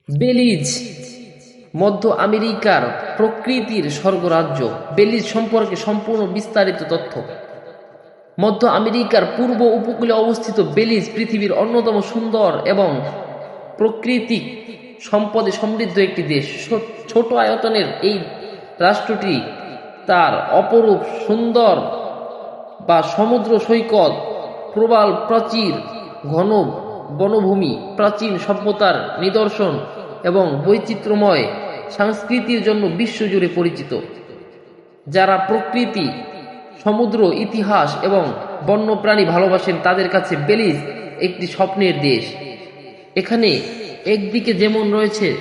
Belize মধ্য আমেরিকার প্রকৃতির স্বর্গরাজ্য। বেলিজ সম্পর্কে সম্পূর্ণ বিস্তারিত তথ্য। মধ্য আমেরিকার পূর্ব উপকূলে অবস্থিত বেলিজ পৃথিবীর অন্যতম সুন্দর এবং প্রাকৃতিক সম্পদে সমৃদ্ধ একটি দেশ। ছোট আয়তনের এই রাষ্ট্রটি তার অপরূপ সুন্দর সমুদ্র সৈকত, প্রবাল প্রাচীর, ঘন বনভূমি, প্রাচীন সভ্যতার নিদর্শন এবং বৈচিত্র্যময় সংস্কৃতির জন্য বিশ্বজুড়ে পরিচিত। যারা প্রকৃতি, সমুদ্র, ইতিহাস এবং বন্যপ্রাণী ভালোবাসেন তাদের কাছে বেলিজ একটি স্বপ্নের দেশ। এখানে একদিকে যেমন রয়েছে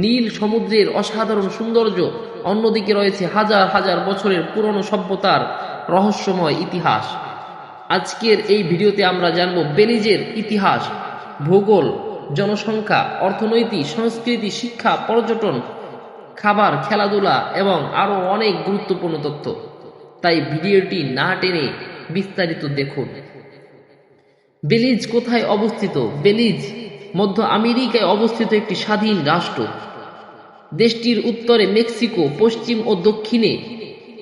নীল সমুদ্রের অসাধারণ সৌন্দর্য, অন্যদিকে রয়েছে হাজার হাজার বছরের পুরনো সভ্যতার রহস্যময় ইতিহাস। আজকের এই ভিডিওতে আমরা জানব বেলিজের ইতিহাস, ভূগোল, জনসংখ্যা, অর্থনৈতিক, সংস্কৃতি, শিক্ষা, পর্যটন, খাবার, খেলাধুলা এবং আরও অনেক গুরুত্বপূর্ণ তথ্য। তাই ভিডিওটি না টেনে বিস্তারিত দেখুন। বেলিজ কোথায় অবস্থিত? বেলিজ মধ্য আমেরিকায় অবস্থিত একটি স্বাধীন রাষ্ট্র। দেশটির উত্তরে মেক্সিকো, পশ্চিম ও দক্ষিণে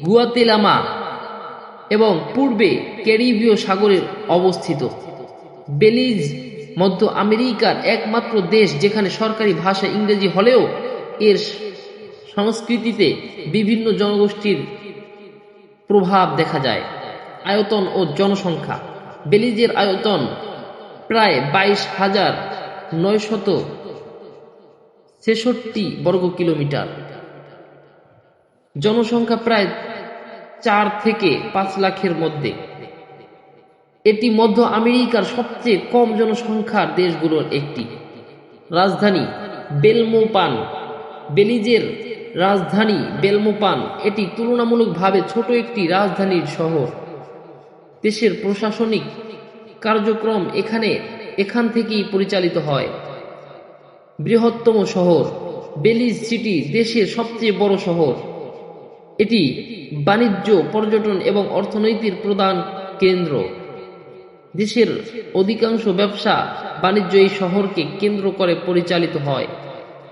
গুয়াতেমালা এবং পূর্বে ক্যারিবীয় সাগরে অবস্থিত। বেলিজ মধ্য আমেরিকার একমাত্র দেশ যেখানে সরকারি ভাষা ইংরেজি হলেও এর সংস্কৃতিতে বিভিন্ন জনগোষ্ঠীর প্রভাব দেখা যায়। আয়তন ও জনসংখ্যা। বেলিজের আয়তন প্রায় 22,966 বর্গ কিলোমিটার। জনসংখ্যা প্রায় 4 থেকে 5 লাখের মধ্যে। এটি মধ্য আমেরিকার সবচেয়ে কম জনসংখ্যার দেশগুলোর একটি। রাজধানী বেলমোপান। বেলিজের রাজধানী বেলমোপান। এটি তুলনামূলকভাবে ছোট একটি রাজধানীর শহর। দেশের প্রশাসনিক কার্যক্রম এখান থেকেই পরিচালিত হয়। বৃহত্তম শহর বেলিজ সিটি দেশের সবচেয়ে বড় শহর। এটি বাণিজ্য, পর্যটন এবং অর্থনীতির প্রধান কেন্দ্র। দেশের অধিকাংশ ব্যবসা বাণিজ্য এই শহরকে কেন্দ্র করে পরিচালিত হয়।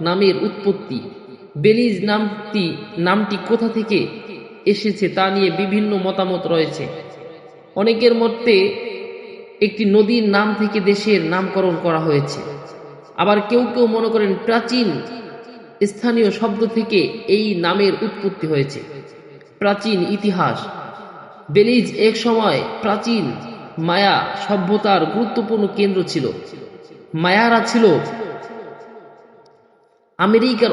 নামের উৎপত্তি। বেলিজ নামটি কোথা থেকে এসেছে তা নিয়ে বিভিন্ন মতামত রয়েছে। অনেকের মতে একটি নদীর নাম থেকে দেশের নামকরণ করা হয়েছে। আবার কেউ কেউ মনে করেন প্রাচীন স্থানীয় শব্দ থেকে এই নামের উৎপত্তি হয়েছে। প্রাচীন ইতিহাস। বেলিজ এক সময় প্রাচীন মায়া সভ্যতার গুরুত্বপূর্ণ কেন্দ্র ছিল। মায়ারা ছিল আমেরিকার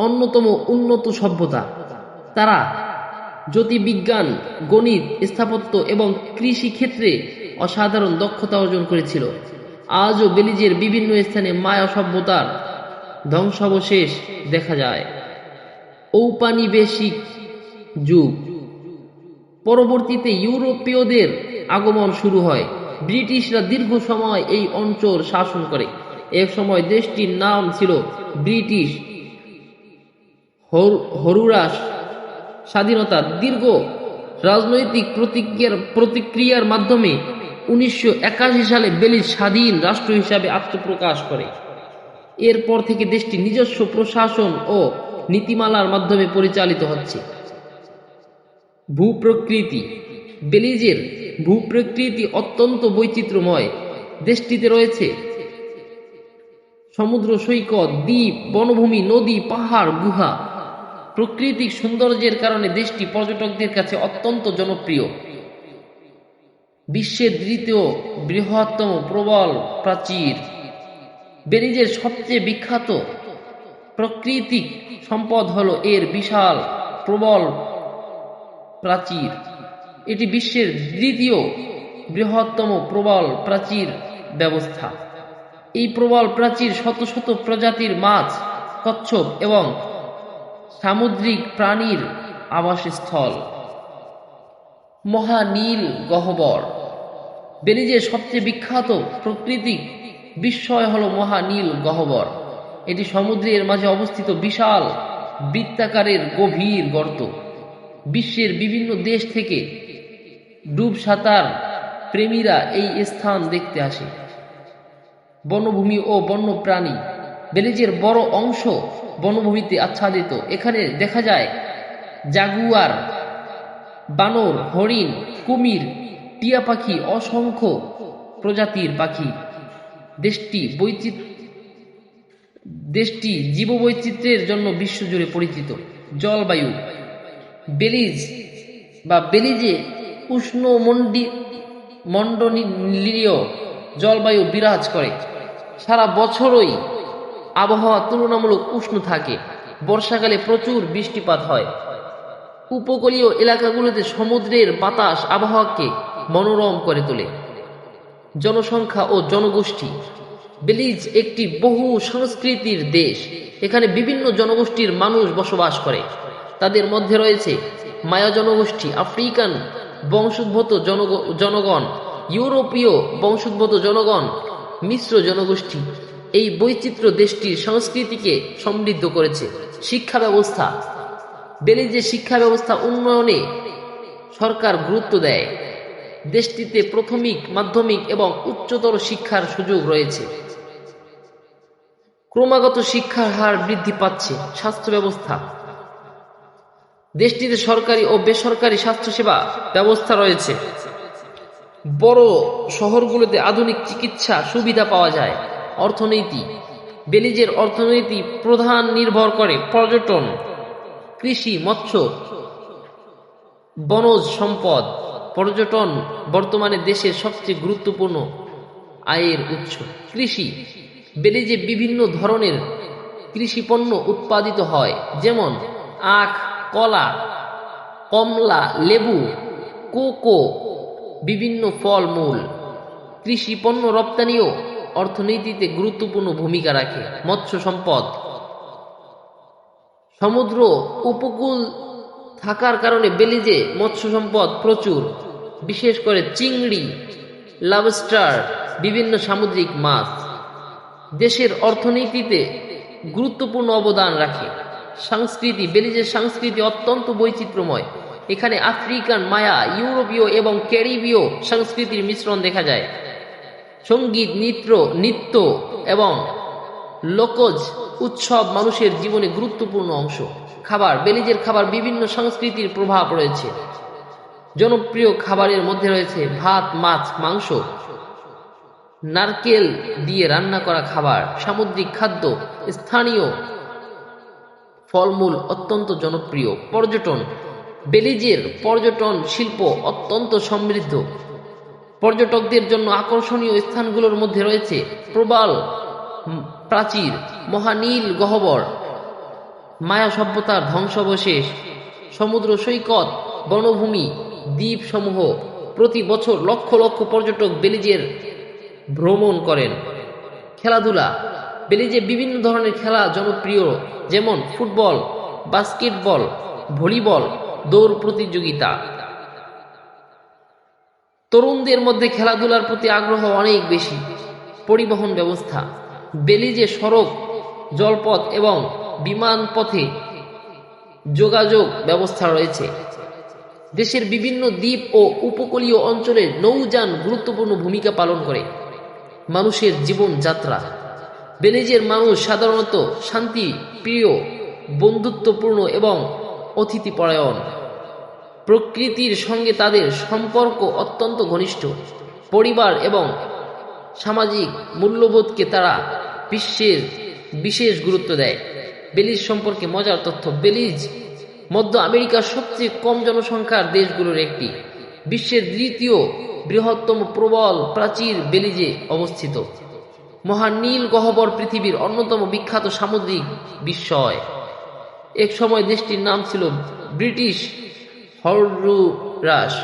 অন্যতম উন্নত সভ্যতা। তারা জ্যোতির্বিজ্ঞান, গণিত, স্থাপত্য এবং কৃষি ক্ষেত্রে অসাধারণ দক্ষতা অর্জন করেছিল। আজও বেলিজের বিভিন্ন স্থানে মায়া সভ্যতার ধ্বংসাবশেষ দেখা যায়। ঔপনিবেশিক যুগ। পরবর্তীতে ইউরোপীয়দের আগমন শুরু হয়। ব্রিটিশরা দীর্ঘ সময় এই অঞ্চল শাসন করে। এক সময় দেশটির নাম ছিল ব্রিটিশ হন্ডুরাস। স্বাধীনতা। দীর্ঘ রাজনৈতিক প্রতিক্রিয়ার মাধ্যমে 1981 সালে বেলিজ স্বাধীন রাষ্ট্র হিসাবে আত্মপ্রকাশ করে। এরপর থেকে দেশটি নিজস্ব প্রশাসন ও নীতিমালার মাধ্যমে পরিচালিত হচ্ছে। ভূপ্রকৃতি। বেলিজের ভূপ্রকৃতি অত্যন্ত বৈচিত্র্যময়। দেশটিতে রয়েছে সমুদ্র সৈকত, দ্বীপ, বনভূমি, নদী, পাহাড়, গুহা। প্রাকৃতিক সৌন্দর্যের কারণে দেশটি পর্যটকদের কাছে অত্যন্ত জনপ্রিয়। বিশ্বের দ্বিতীয় বৃহত্তম প্রবাল প্রাচীর। বেলিজের সবচেয়ে বিখ্যাত প্রাকৃতিক সম্পদ হল এর বিশাল প্রবাল প্রাচীর। এটি বিশ্বের দ্বিতীয় বৃহত্তম প্রবাল প্রাচীর ব্যবস্থা। এই প্রবাল প্রাচীর শত শত প্রজাতির মাছ, কচ্ছপ এবং সামুদ্রিক প্রাণীর আবাসস্থল। মহানীল গহ্বর। বেলিজের সবচেয়ে বিখ্যাত প্রাকৃতিক বিস্ময় হল মহানীল গহ্বর। এটি সমুদ্রের মাঝে অবস্থিত বিশাল বৃত্তাকারের গভীর গর্ত। বিশ্বের বিভিন্ন দেশ থেকে ডুব সাঁতার প্রেমীরা এই স্থান দেখতে আসে। বনভূমি ও বন্যপ্রাণী। বেলিজের বড় অংশ বনভূমিতে আচ্ছাদিত। এখানে দেখা যায় জাগুয়ার, বানর, হরিণ, কুমির, টিয়া পাখি, অসংখ্য প্রজাতির পাখি। দেশটি জীববৈচিত্র্যের জন্য বিশ্বজুড়ে পরিচিত। জলবায়ু, বেলিজে উষ্ণমণ্ডলীয় জলবায়ু বিরাজ করে। সারা বছরই আবহাওয়া তুলনামূলক উষ্ণ থাকে। বর্ষাকালে প্রচুর বৃষ্টিপাত হয়। উপকূলীয় এলাকাগুলোতে সমুদ্রের বাতাস আবহাওয়াকে মনোরম করে তোলে। জনসংখ্যা ও জনগোষ্ঠী, বেলিজ একটি বহু সংস্কৃতির দেশ। এখানে বিভিন্ন জনগোষ্ঠীর মানুষ বসবাস করে। তাদের মধ্যে রয়েছে মায়া জনগোষ্ঠী, আফ্রিকান বংশোদ্ভূত জনগণ, ইউরোপীয় বংশোদ্ভূত জনগণ, মিশ্র জনগোষ্ঠী। এই বৈচিত্র্য দেশটির সংস্কৃতিকে সমৃদ্ধ করেছে। শিক্ষা ব্যবস্থা, বেলিজের শিক্ষা ব্যবস্থা উন্নয়নে সরকার গুরুত্ব দেয়। দেশটিতে প্রাথমিক, মাধ্যমিক এবং উচ্চতর শিক্ষার সুযোগ রয়েছে। ক্রমাগত শিক্ষার হার বৃদ্ধি পাচ্ছে। স্বাস্থ্য ব্যবস্থা, দেশটিতে সরকারি ও বেসরকারি স্বাস্থ্যসেবা ব্যবস্থা রয়েছে। বড় শহরগুলোতে আধুনিক চিকিৎসা সুবিধা পাওয়া যায়। অর্থনীতি, বেলিজের অর্থনীতি প্রধান নির্ভর করে পর্যটন, কৃষি, মৎস্য, বনজ সম্পদ। পর্যটন বর্তমানে দেশের সবচেয়ে গুরুত্বপূর্ণ আয়ের উৎস। কৃষি, বেলিজে বিভিন্ন ধরনের কৃষি পণ্য উৎপাদিত হয়, যেমন আখ, কলা, কমলা, লেবু, কোকো, বিভিন্ন ফলমূল। কৃষি পণ্য রপ্তানিও অর্থনীতিতে গুরুত্বপূর্ণ ভূমিকা রাখে। মৎস্য সম্পদ, সমুদ্র উপকূল থাকার কারণে বেলিজে মৎস্য সম্পদ প্রচুর, বিশেষ করে চিংড়ি, লবস্টার, বিভিন্ন সামুদ্রিক মাছ। দেশের অর্থনীতিতে গুরুত্বপূর্ণ অবদান রাখে। সংস্কৃতি, বেলিজের সংস্কৃতি অত্যন্ত বৈচিত্র্যময়। এখানে আফ্রিকান, মায়া, ইউরোপীয় এবং ক্যারিবীয় সংস্কৃতির মিশ্রণ দেখা যায়। সঙ্গীত, নৃত্য এবং লোকজ উৎসব মানুষের জীবনে গুরুত্বপূর্ণ অংশ। খাবার, বেলিজের খাবার বিভিন্ন সংস্কৃতির প্রভাব রয়েছে। জনপ্রিয় খাবারের মধ্যে রয়েছে ভাত, মাছ, মাংস, নারকেল দিয়ে রান্না করা খাবার, সামুদ্রিক খাদ্য, স্থানীয় ফলমূল অত্যন্ত জনপ্রিয়। পর্যটন, বেলিজের পর্যটন শিল্প অত্যন্ত সমৃদ্ধ। পর্যটকদের জন্য আকর্ষণীয় স্থানগুলোর মধ্যে রয়েছে প্রবাল প্রাচীর, মহানীল গহ্বর, মায়া সভ্যতার ধ্বংসাবশেষ, সমুদ্র সৈকত, বনভূমি, দ্বীপ সমূহ। প্রতি বছর লক্ষ লক্ষ পর্যটক বেলিজের ভ্রমণ করেন। খেলাধুলা, বেলিজে বিভিন্ন ধরনের খেলা জনপ্রিয়, যেমন ফুটবল, বাস্কেটবল, ভলিবল, দৌড় প্রতিযোগিতা। তরুণদের মধ্যে খেলাধুলার প্রতি আগ্রহ অনেক বেশি। পরিবহন ব্যবস্থা, বেলিজে সড়ক, জলপথ এবং বিমান পথে যোগাযোগ ব্যবস্থা রয়েছে। দেশের বিভিন্ন দ্বীপ ও উপকূলীয় অঞ্চলে নৌযান গুরুত্বপূর্ণ ভূমিকা পালন করে। মানুষের জীবনযাত্রা, বেলিজের মানুষ সাধারণত শান্তি প্রিয়, বন্ধুত্বপূর্ণ এবং অতিথিপরায়ণ। প্রকৃতির সঙ্গে তাদের সম্পর্ক অত্যন্ত ঘনিষ্ঠ। পরিবার এবং সামাজিক মূল্যবোধকে তারা বিশেষ গুরুত্ব দেয়। বেলিজ সম্পর্কে মজার তথ্য, বেলিজ মধ্য আমেরিকার সবচেয়ে কম জনসংখ্যার দেশগুলোর একটি। বিশ্বের দ্বিতীয় বৃহত্তম প্রবাল প্রাচীর বেলিজে অবস্থিত। মহানীল গহ্বর পৃথিবীর অন্যতম বিখ্যাত সামুদ্রিক বিস্ময়। এক সময় দেশটির নাম ছিল ব্রিটিশ হন্ডুরাস।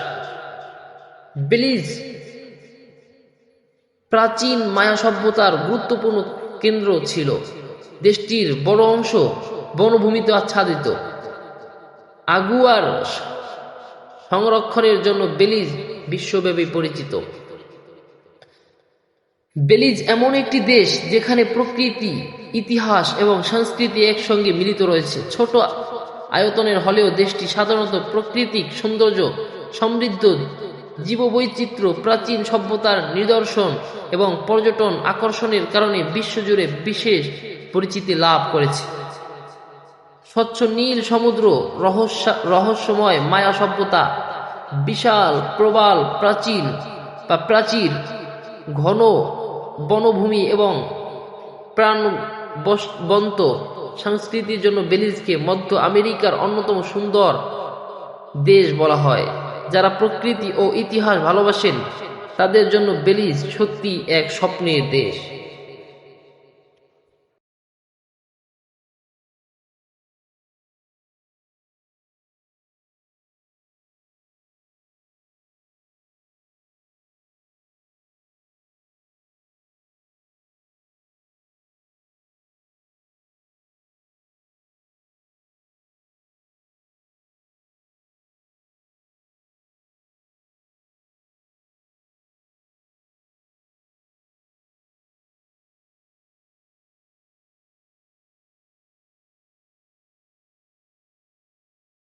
বেলিজ প্রাচীন মায়া সভ্যতার গুরুত্বপূর্ণ কেন্দ্র ছিল। দেশটির বড় অংশ বনভূমিতে আচ্ছাদিত। আগুয়ার সংরক্ষণের জন্য বেলিজ বিশ্বব্যাপী পরিচিত। বেলিজ এমন একটি দেশ যেখানে প্রকৃতি, ইতিহাস এবং সংস্কৃতি একসঙ্গে মিলিত রয়েছে। ছোট আয়তনের হলেও দেশটি সাধারণত প্রাকৃতিক সৌন্দর্য, সমৃদ্ধ জীববৈচিত্র্য, প্রাচীন সভ্যতার নিদর্শন এবং পর্যটন আকর্ষণের কারণে বিশ্বজুড়ে বিশেষ পরিচিতি লাভ করেছে। স্বচ্ছ নীল সমুদ্র, রহস্যময় মায়া সভ্যতা, বিশাল প্রবাল প্রাচীর, ঘন বনভূমি এবং প্রাণবন্ত সংস্কৃতির জন্য বেলিজকে মধ্য আমেরিকার অন্যতম সুন্দর দেশ বলা হয়। যারা প্রকৃতি ও ইতিহাস ভালোবাসেন তাদের জন্য বেলিজ সত্যি এক স্বপ্নের দেশ।